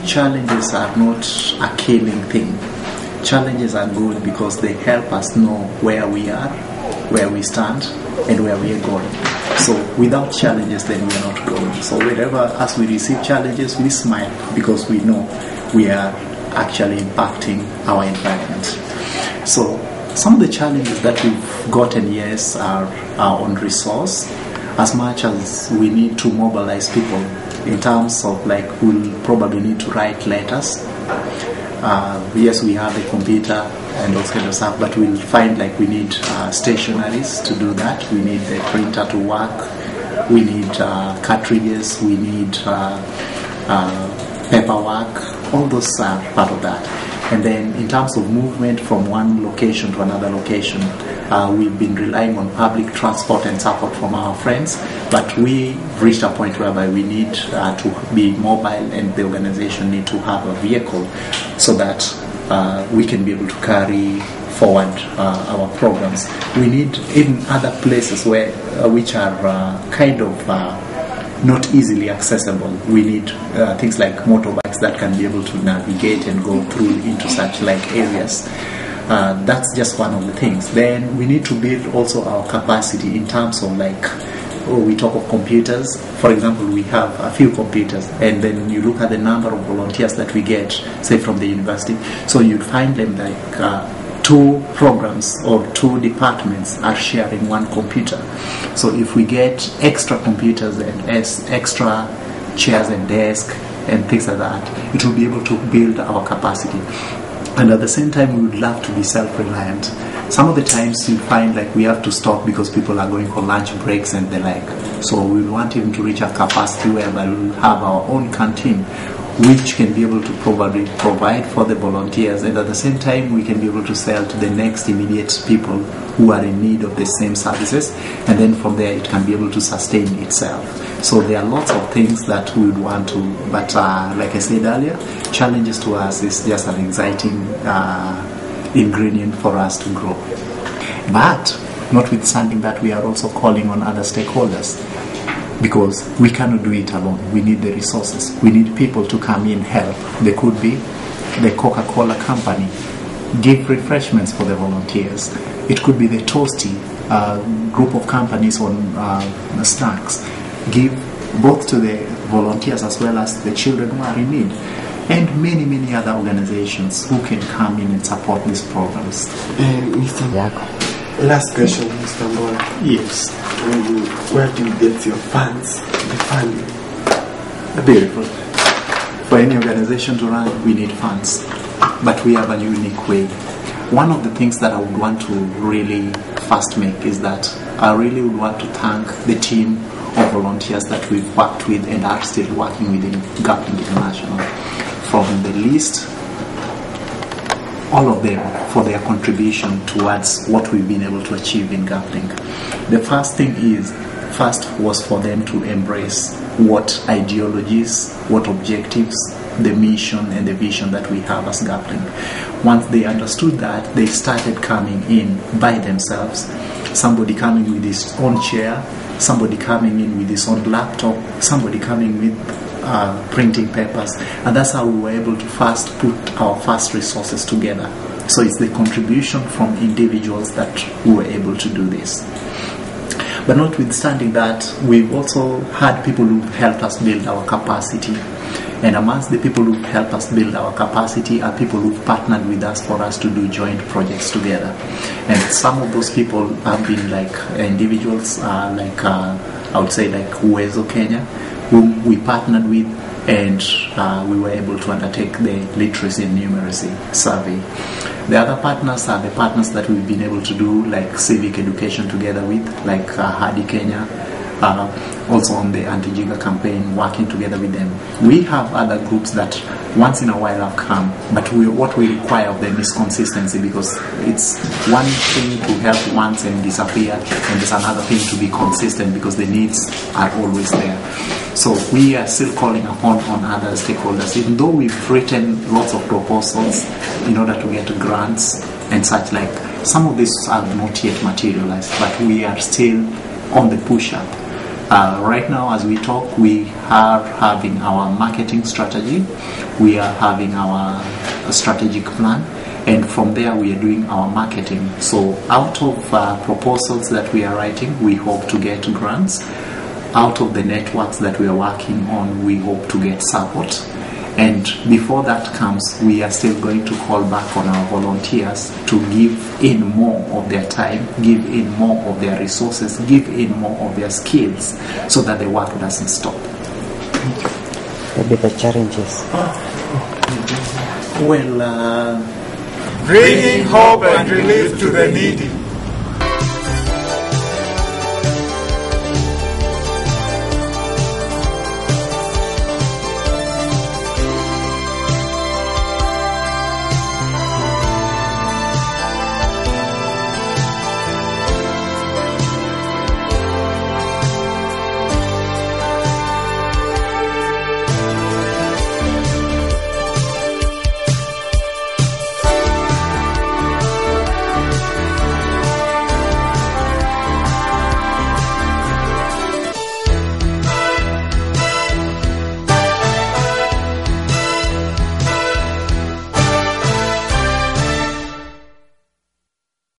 challenges are not a killing thing. Challenges are good because they help us know where we are, where we stand, and where we are going. So without challenges, then we are not going. So wherever as we receive challenges, we smile because we know we are actually impacting our environment. So some of the challenges that we've gotten, yes, are on resource. As much as we need to mobilize people in terms of like we'll probably need to write letters. Yes, we have a computer and those kind of stuff, but we'll find like we need stationaries to do that. We need the printer to work. We need cartridges. We need paperwork. All those are part of that. And then in terms of movement from one location to another location, we've been relying on public transport and support from our friends, but we reached a point whereby we need to be mobile, and the organization need to have a vehicle so that we can be able to carry forward our programs. We need in other places where which are kind of not easily accessible. We need things like motorbikes that can be able to navigate and go through into such like areas. That's just one of the things. Then we need to build also our capacity in terms of like, we talk of computers. For example, we have a few computers, and then you look at the number of volunteers that we get, say from the university. So you'd find them like 2 programs or 2 departments are sharing one computer. So if we get extra computers and extra chairs and desks and things like that, it will be able to build our capacity. And at the same time, we would love to be self-reliant. Some of the times you find like we have to stop because people are going for lunch breaks and the like. So we want even to reach a capacity whereby we'll have our own canteen, which can be able to probably provide for the volunteers, and at the same time we can be able to sell to the next immediate people who are in need of the same services, and then from there it can be able to sustain itself. So there are lots of things that we would want to, but like I said earlier, challenges to us is just an exciting ingredient for us to grow. But notwithstanding that, we are also calling on other stakeholders, because we cannot do it alone. We need the resources. We need people to come in, help. They could be the Coca-Cola company, give refreshments for the volunteers. It could be the Toasty group of companies on snacks. Give both to the volunteers as well as the children who are in need. And many, many other organizations who can come in and support these programs. Mr. Yako. Last question, Mr. Mbola. Yes. Where do you get your funds, the funding? Beautiful. For any organization to run, we need funds, but we have a unique way. One of the things that I would want to really first make is that I really would want to thank the team of volunteers that we've worked with and are still working with in GAPLINK International. From the list, all of them, for their contribution towards what we've been able to achieve in GAPLINK. The first thing was for them to embrace what ideologies, what objectives, the mission and the vision that we have as GAPLINK. Once they understood that, they started coming in by themselves. Somebody coming with his own chair, somebody coming in with his own laptop, somebody coming with printing papers, and that's how we were able to first put our first resources together. So it's the contribution from individuals that we were able to do this. But notwithstanding that, we've also had people who helped us build our capacity. And amongst the people who helped us build our capacity are people who've partnered with us for us to do joint projects together. And some of those people have been like individuals, I would say like Uwezo Kenya, whom we partnered with, and we were able to undertake the literacy and numeracy survey. The other partners are the partners that we've been able to do like civic education together with, like Hadi Kenya, also on the anti-Jiga campaign, working together with them. We have other groups that once in a while have come, but what we require of them is consistency, because it's one thing to help once and disappear, and it's another thing to be consistent because the needs are always there. So we are still calling upon on other stakeholders, even though we've written lots of proposals in order to get grants and such like. Some of these are not yet materialized, but we are still on the push-up. Right now, as we talk, we are having our marketing strategy, we are having our strategic plan, and from there we are doing our marketing. So out of proposals that we are writing, we hope to get grants. Out of the networks that we are working on, we hope to get support. And before that comes, we are still going to call back on our volunteers to give in more of their time, give in more of their resources, give in more of their skills, so that the work doesn't stop. Maybe the challenges. Well, bringing hope and relief to the needy.